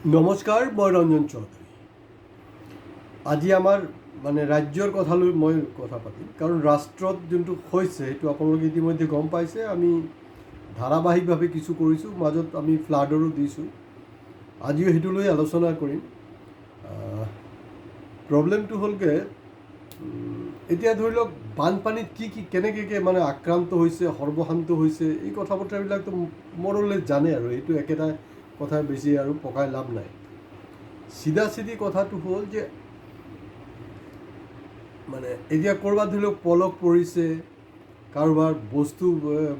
নমস্কাৰ, মই ৰঞ্জন চৌধুৰী। আজি আমাৰ ৰাজ্যৰ কথা লৈ মই কথা পাতিম, কাৰণ ৰাষ্ট্ৰত যোনটো হৈছে সেইটো আপোনালোকে ইতিমধ্যে গম পাইছে। আমি ধাৰাবাহিকভাৱে কিছু কৰিছোঁ, মাজত আমি ফ্লাডৰো দিছোঁ। আজিও সেইটো লৈ আলোচনা কৰিম। প্ৰব্লেমটো হ'লগৈ এতিয়া ধৰি লওক বানপানীত কেনেকৈ আক্ৰান্ত হৈছে, সৰ্বশান্ত হৈছে, এই কথা বতৰাবিলাকতো মৰলে জানে, আৰু এইটো একেটা কথা বেছি আৰু পকাই লাভ নাই। চিধা কথাটো হ'ল যে এতিয়া ক'ৰবাত ধৰি লওক পলস পৰিছে, কাৰোবাৰ বস্তু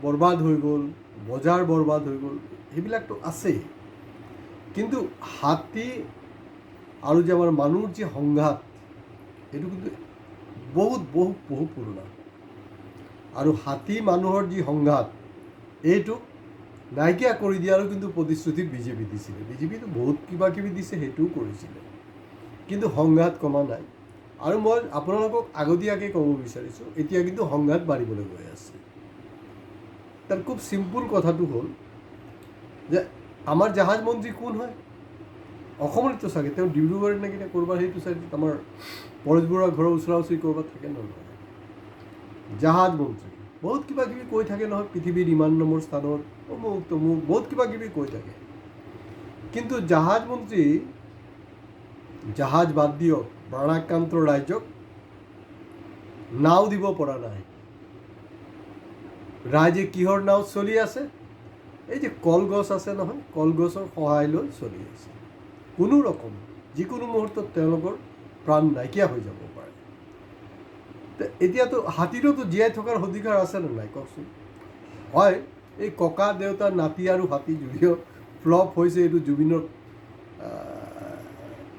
বৰবাদ হৈ গ'ল, বজাৰ বৰবাদ হৈ গ'ল, সেইবিলাকতো আছেই। কিন্তু হাতী আৰু যে আমাৰ মানুহৰ যে সংঘাত, সেইটো কিন্তু বহুত বহুত বহুত পুৰণা। আৰু হাতী মানুহৰ যি সংঘাত, এইটো নাইকিয়া কৰি দিয়াৰো কিন্তু প্ৰতিশ্ৰুতি বিজেপি দিছিলে। বিজেপিটো বহুত কিবা কিবি দিছে, সেইটোও কৰিছিলে, কিন্তু সংঘাত কমা নাই। আৰু মই আপোনালোকক আগতীয়াকৈ ক'ব বিচাৰিছোঁ, এতিয়া কিন্তু সংঘাত বাঢ়িবলৈ গৈ আছে। তাৰ খুব চিম্পুল কথাটো হ'ল যে আমাৰ জাহাজ মন্ত্ৰী কোন হয়? অসমৰতো চাগে, তেওঁ ডিব্ৰুগড়ত নেকি ক'ৰবাত, সেইটো চাইডত আমাৰ পৰেশ বৰুৱাৰ ঘৰৰ ওচৰা ওচৰি ক'ৰবাত থাকে নহয়। জাহাজ মন্ত্ৰী বহুত কিবা কিবি কৈ থাকে নহয়, পৃথিৱীৰ ইমান নম্বৰ স্থানত অমুক তমুক বহুত কিবা কিবি কৈ থাকে। কিন্তু জাহাজ মন্ত্ৰী জাহাজ বাদ দিয়ক, বাৰাক্ৰান্ত ৰাজ্যক নাও দিব পৰা নাই। ৰাইজে কিহৰ নাও চলি আছে? এই যে কলগছ আছে নহয়, কলগছৰ সহায় লৈ চলি আছে। কোনো ৰকম যিকোনো মুহূৰ্তত তেওঁলোকৰ প্ৰাণ নাইকিয়া হৈ যাব পাৰে। এতিয়াতো হাতীৰোতো জীয়াই থকাৰ অধিকাৰ আছে নে নাই কওকচোন? হয়, এই ককা দেউতা নাতি আৰু হাতী যদিও ফ্লপ হৈছে, এইটো জুবিনৰ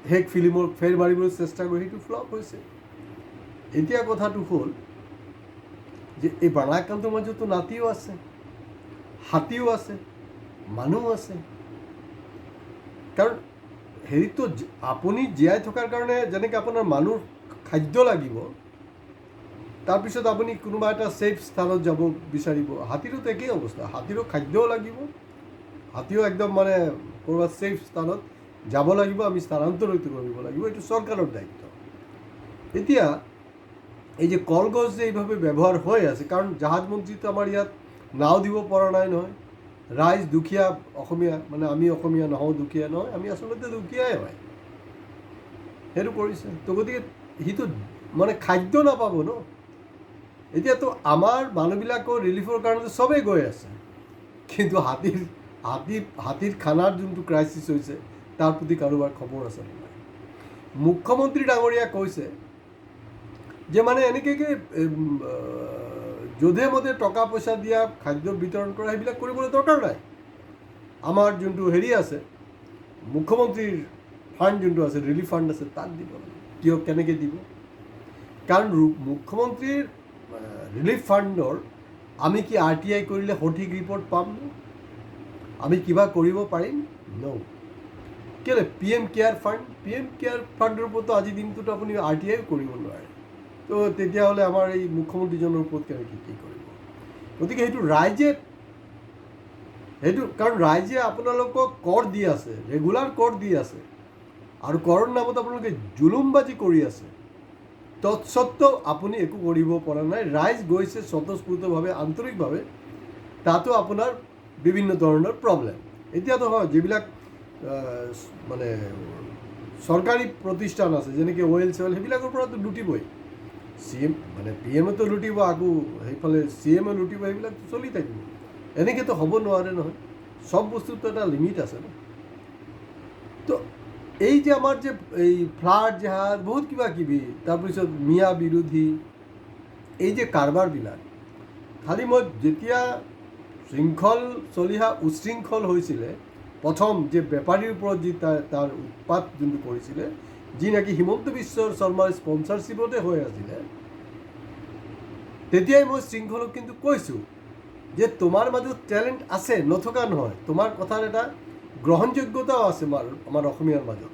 শেষ ফিল্মৰ ফেৰ মাৰিবলৈ চেষ্টা কৰি সেইটো ফ্লপ হৈছে। এতিয়া কথাটো হ'ল যে এই বাৰাক্ৰান্তৰ মাজতো নাতিও আছে, হাতীও আছে, মানুহ আছে। কাৰণ হেৰিতো আপুনি জীয়াই থকাৰ কাৰণে যেনেকৈ আপোনাৰ মানুহ খাদ্য লাগিব, তাৰপিছত আপুনি কোনোবা এটা ছেফ স্থানত যাব বিচাৰিব, হাতীৰোতো একেই অৱস্থা। হাতীৰো খাদ্যও লাগিব, হাতীও একদম ক'ৰবাত ছেফ স্থানত যাব লাগিব, আমি স্থানান্তৰিত কৰিব লাগিব, এইটো চৰকাৰৰ দায়িত্ব। এতিয়া এই যে কলগছ যে এইভাৱে ব্যৱহাৰ হৈ আছে, কাৰণ জাহাজ মন্ত্ৰীটো আমাৰ ইয়াত নাও দিব পৰা নাই নহয়। ৰাইজ দুখীয়া, অসমীয়া আমি অসমীয়া নহওঁ, দুখীয়া নহয়, আমি আচলতে দুখীয়াই হয়, সেইটো কৰিছে। তো গতিকে সিটো খাদ্য নাপাব ন। এতিয়াতো আমাৰ মানুহবিলাকৰ ৰিলিফৰ কাৰণে চবেই গৈ আছে, কিন্তু হাতীৰ খানাৰ যোনটো ক্ৰাইচিছ হৈছে, তাৰ প্ৰতি কাৰোবাৰ খবৰ আছে নে নাই? মুখ্যমন্ত্ৰী ডাঙৰীয়া কৈছে যে এনেকৈ যধে মধে টকা পইচা দিয়া, খাদ্য বিতৰণ কৰা, সেইবিলাক কৰিবলৈ দৰকাৰ নাই। আমাৰ যোনটো হেৰি আছে, মুখ্যমন্ত্ৰীৰ ফাণ্ড যোনটো আছে, ৰিলিফ ফাণ্ড আছে, তাত দিব। কিয়, কেনেকৈ দিব? কাৰণ মুখ্যমন্ত্ৰীৰ ৰিলিফ ফাণ্ডৰ আমি কি RTI কৰিলে সঠিক ৰিপৰ্ট পাম ন? আমি কিবা কৰিব পাৰিম ন? কেলৈ PM কেয়াৰ ফাণ্ডৰ ওপৰতো আজিৰ দিনটোতো আপুনি RTI কৰিব নোৱাৰে। তো তেতিয়াহ'লে আমাৰ এই মুখ্যমন্ত্ৰীজনৰ ওপৰত কেনেকৈ কি কৰিব? গতিকে সেইটো কাৰণ ৰাইজে আপোনালোকক কৰ দি আছে, ৰেগুলাৰ কৰ দি আছে, আৰু কৰৰ নামত আপোনালোকে জুলুমবাজি কৰি আছে। তৎসত্ত্বেও আপুনি একো কৰিব পৰা নাই। ৰাইজ গৈছে স্বতঃস্ফূৰ্তভাৱে, আন্তৰিকভাৱে, তাতো আপোনাৰ বিভিন্ন ধৰণৰ প্ৰব্লেম। এতিয়াতো হয়, যিবিলাক চৰকাৰী প্ৰতিষ্ঠান আছে, যেনেকৈ OL সেইবিলাকৰ পৰাতো লুটিবই। PM-এতো লুটিব, আকৌ সেইফালে CM লুটিব, সেইবিলাক চলি থাকিব। এনেকৈতো হ'ব নোৱাৰে নহয়, চব বস্তুতো এটা লিমিট আছে ন। তো এই যে আমাৰ যে এই ফ্লাড জাহাজ, বহুত কিবা কিবি, তাৰপিছত মিয়া বিৰোধী, এই যে কাৰবাৰবিলাক, খালি মই যেতিয়া উশৃংখল হৈছিলে, প্ৰথম যে বেপাৰীৰ ওপৰত যি তাৰ উৎপাত যোনটো কৰিছিলে, যি নেকি হিমন্ত বিশ্ব শৰ্মাৰ স্পনচাৰশ্বিপতে হৈ আছিলে, তেতিয়াই মই শৃংখলক কিন্তু কৈছোঁ যে তোমাৰ মাজত টেলেণ্ট আছে, নথকা নহয়, তোমাৰ কথাৰ এটা গ্ৰহণযোগ্যতাও আছে আমাৰ অসমীয়াৰ মাজত,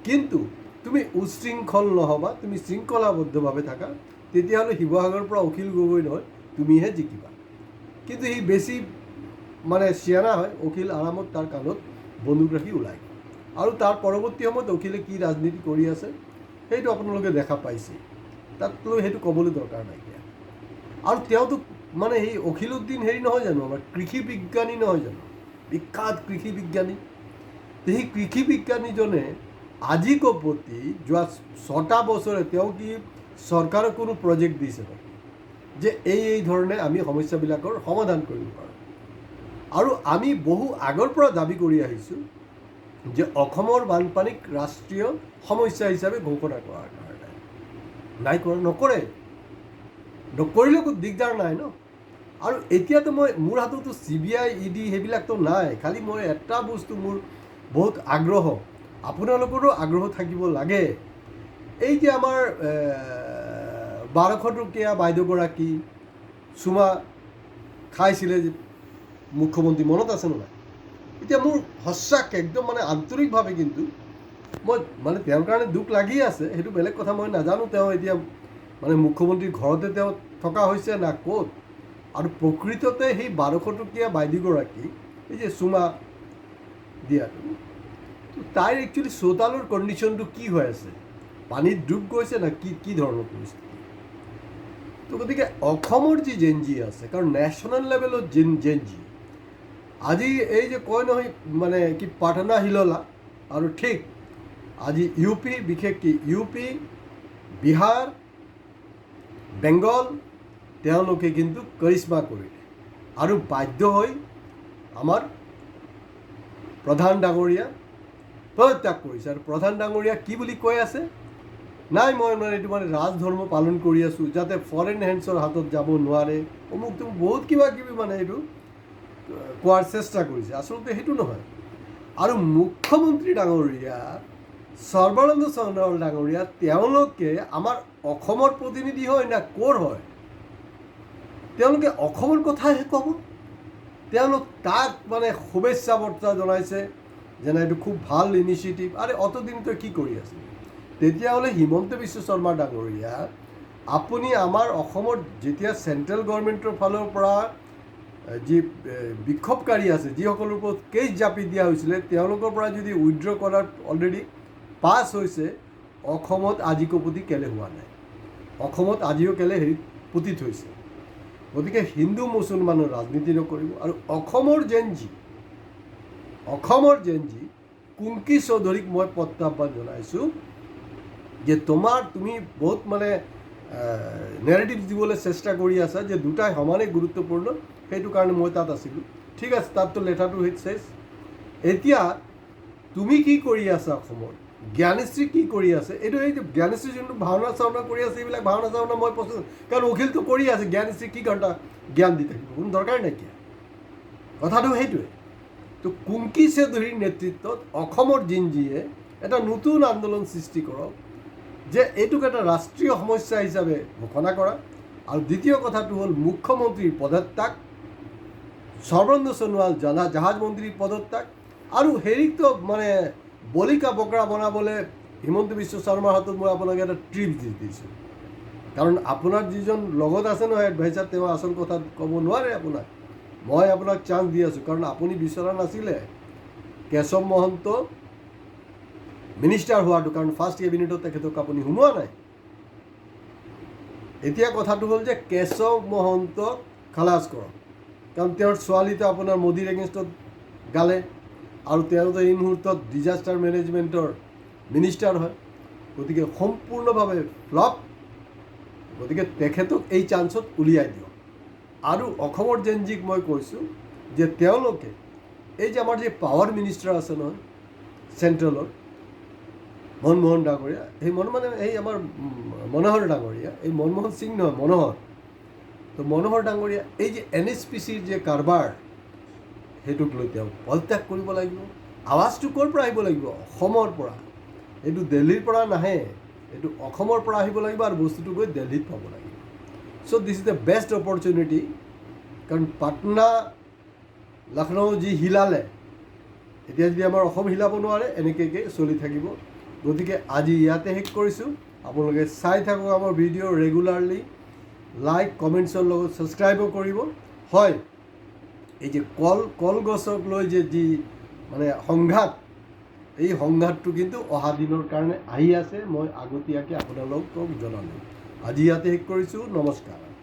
কিন্তু তুমি উশৃংখল নহ'বা, তুমি শৃংখলাবদ্ধভাৱে থাকা, তেতিয়াহ'লে শিৱসাগৰৰ পৰা অখিল গগৈ নহয়, তুমিহে জিকিবা। কিন্তু সি বেছি চিয়ানা হয়, অখিল আৰামত তাৰ কাণত বন্দুক ৰাখি ওলাই গ'ল। আৰু তাৰ পৰৱৰ্তী সময়ত অখিলে কি ৰাজনীতি কৰি আছে সেইটো আপোনালোকে দেখা পাইছে, তাত লৈ সেইটো ক'বলৈ দৰকাৰ নাইকিয়া। আৰু তেওঁতো মানে সেই অখিলউদ্দিন হেৰি নহয় জানো, আমাৰ কৃষি বিজ্ঞানী নহয় জানো, বিখ্যাত কৃষি বিজ্ঞানী। সেই কৃষি বিজ্ঞানীজনে আজি প্ৰতি যোৱা 6টা বছৰে তেওঁ কি চৰকাৰৰ কোনো প্ৰজেক্ট দিছে যে এই ধৰণে আমি সমস্যাবিলাকৰ সমাধান কৰিব পাৰোঁ। আৰু আমি বহু আগৰ পৰা দাবী কৰি আহিছোঁ যে অসমৰ বানপানীক ৰাষ্ট্ৰীয় সমস্যা হিচাপে ঘোষণা কৰাৰ কাৰণে নাই কৰা, নকৰিলেও দিগদাৰ নাই ন। আৰু এতিয়াতো মোৰ হাততো CBI ED সেইবিলাকতো নাই, খালি মই এটা বস্তু মোৰ বহুত আগ্ৰহ, আপোনালোকৰো আগ্ৰহ থাকিব লাগে। এই যে আমাৰ 1200 টকীয়া বাইদেউগৰাকী চুমা খাইছিলে যে মুখ্যমন্ত্ৰী, মনত আছেনে নাই? এতিয়া মোৰ সঁচাকৈ একদম মানে আন্তৰিকভাৱে কিন্তু মই মানে তেওঁৰ কাৰণে দুখ লাগি আছে, সেইটো বেলেগ কথা, মই নাজানো তেওঁ এতিয়া মানে মুখ্যমন্ত্ৰীৰ ঘৰতে তেওঁ থকা হৈছে না ক'ত। আৰু প্ৰকৃততে সেই 1200 টকীয়া বাইদেউগৰাকী এই যে চুমা দিয়াটো, তাইৰ একচুৱেলি চোতালৰ কণ্ডিশ্যনটো কি হৈ আছে, পানীত ডুব গৈছে না কি ধৰণৰ পৰিস্থিতি। তো গতিকে অসমৰ যি জেনজি আছে, কাৰণ নেশ্যনেল লেভেলত জেনজি আজি এই যে কয় নহয় মানে কি পাটনা হিললা, আৰু ঠিক আজি UP, বিশেষকৈ UP, বিহাৰ, বেংগল তেওঁলোকে কিন্তু কৰিশ্মা কৰিলে আৰু বাধ্য হৈ আমাৰ প্ৰধান ডাঙৰীয়া পদত্যাগ কৰিছে। আৰু প্ৰধান ডাঙৰীয়া কি বুলি কৈ আছে, নাই মই এইটো মানে ৰাজধৰ্ম পালন কৰি আছোঁ যাতে ফৰেন হেণ্ডছৰ হাতত যাব নোৱাৰে, অমুক তমুক বহুত কিবা কিবি মানে এইটো কোৱাৰ চেষ্টা কৰিছে, আচলতে সেইটো নহয়। আৰু মুখ্যমন্ত্ৰী ডাঙৰীয়া সৰ্বানন্দ সোণোৱাল ডাঙৰীয়া তেওঁলোকে আমাৰ অসমৰ প্ৰতিনিধি হয় না ক'ৰ হয়? তেওঁলোকে অসমৰ কথাহে ক'ব। তেওঁলোক তাক মানে শুভেচ্ছা বাৰ্তা জনাইছে যেনে এইটো খুব ভাল ইনিচিয়েটিভ। আৰে অতদিন তই কি কৰি আছে? তেতিয়াহ'লে হিমন্ত বিশ্ব শৰ্মা ডাঙৰীয়া, আপুনি আমাৰ অসমত যেতিয়া চেণ্ট্ৰেল গভৰ্ণমেণ্টৰ ফালৰ পৰা যি বিক্ষোভকাৰী আছে, যিসকলৰ ওপৰত কেছ জাপি দিয়া হৈছিলে, তেওঁলোকৰ পৰা যদি উইথড্ৰ কৰাৰ অলৰেডি পাছ হৈছে, অসমত আজি কপতি কেলে হোৱা নাই? অসমত আজিও কেলে হেৰিত পুতি থৈছে? গতিকে হিন্দু মুছলমানৰ ৰাজনীতি নকৰিব। আৰু অসমৰ জেনজি কুংকি চৌধুৰীক মই প্ৰত্যাহ্বান জনাইছোঁ যে তুমি বহুত মানে নেৰেটিভ দিবলৈ চেষ্টা কৰি আছা যে দুটাই সমানে গুৰুত্বপূৰ্ণ, সেইটো কাৰণে মই তাত আছিলোঁ। ঠিক আছে, তাততো লেটাৰটো চেছ। এতিয়া তুমি কি কৰি আছা অসমত? জ্ঞানশ্ৰী কি কৰি আছে? এই যে জ্ঞানশ্ৰী যোনটো ভাওনা চাওনা কৰি আছে, এইবিলাক ভাওনা চাওনা মই পচন্দ, কাৰণ অখিলটো কৰি আছে, জ্ঞানশ্ৰী কি ঘণ্টা জ্ঞান দি থাকিব, কোনো দৰকাৰ নাইকিয়া। কথাটো সেইটোৱে। তো কুংকি চৌধুৰীৰ নেতৃত্বত অসমৰ জেনজিয়ে এটা নতুন আন্দোলন সৃষ্টি কৰক যে এইটোক এটা ৰাষ্ট্ৰীয় সমস্যা হিচাপে ঘোষণা কৰা। আৰু দ্বিতীয় কথাটো হ'ল মুখ্যমন্ত্ৰীৰ পদত্যাগ, সৰ্বানন্দ সোণোৱাল জাহাজ মন্ত্ৰীৰ পদত্যাগ, আৰু হেৰিকতো মানে বলিকা বকৰা বনাবলৈ হিমন্ত বিশ্ব শৰ্মাৰ হাতত মই আপোনাক এটা ট্ৰিপ দি দিছোঁ। কাৰণ আপোনাৰ যিজন লগত আছে নহয় এডভাইচাৰ, তেওঁ আচল কথা ক'ব নোৱাৰে আপোনাক। মই আপোনাক চান্স দি আছোঁ, কাৰণ আপুনি বিচৰা নাছিলে কেশৱ মহন্ত মিনিষ্টাৰ হোৱাটো, কাৰণ ফাৰ্ষ্ট কেবিনেটত তেখেতক আপুনি সোমোৱা নাই। এতিয়া কথাটো হ'ল যে কেশৱ মহন্তক খালাচ কৰক, কাৰণ তেওঁৰ ছোৱালীটো আপোনাৰ মোদীৰ এগেইনষ্টত গালে, আৰু তেওঁতো এই মুহূৰ্তত ডিজাষ্টাৰ মেনেজমেণ্টৰ মিনিষ্টাৰ হয়। গতিকে সম্পূৰ্ণভাৱে ফ্লপ। গতিকে তেখেতক এই চান্সত উলিয়াই দিয়ক। আৰু অসমৰ জেনজিক মই কৈছোঁ যে তেওঁলোকে এই যে আমাৰ যে পাৱাৰ মিনিষ্টাৰ আছে নহয় চেণ্ট্ৰেলৰ, মনমোহন ডাঙৰীয়া, সেই এই আমাৰ মনোহৰ ডাঙৰীয়া, এই মনমোহন সিং নহয় মনোহৰ, তো মনোহৰ ডাঙৰীয়া এই যে NSPCৰ যে কাৰবাৰ, সেইটোক লৈ তেওঁ পদত্যাগ কৰিব লাগিব। আৱাজটো ক'ৰ পৰা আহিব লাগিব? অসমৰ পৰা। এইটো দিল্লীৰ পৰা নাহে, এইটো অসমৰ পৰা আহিব লাগিব, আৰু বস্তুটো গৈ দিল্লীত পাব লাগিব। চ' দিছ ইজ দ্য বেষ্ট অপৰচুনিটি, কাৰণ পাটনা লক্ষ্ণৌ যি হিলালে, এতিয়া যদি আমাৰ অসম হিলাব নোৱাৰে, এনেকৈ চলি থাকিব। গতিকে আজি ইয়াতে শেষ কৰিছোঁ। আপোনালোকে চাই থাকক আমাৰ ভিডিঅ' ৰেগুলাৰলি, লাইক কমেণ্টছৰ লগত ছাবস্ক্ৰাইবো কৰিব। হয়, এই যে কলগছক লৈ যে যি মানে সংঘাত, এই সংঘাতটো কিন্তু অহা দিনৰ কাৰণে আহি আছে। মই আগতীয়াকৈ আপোনালোকক জনালোঁ। আজি ইয়াতে শেষ কৰিছোঁ। নমস্কাৰ।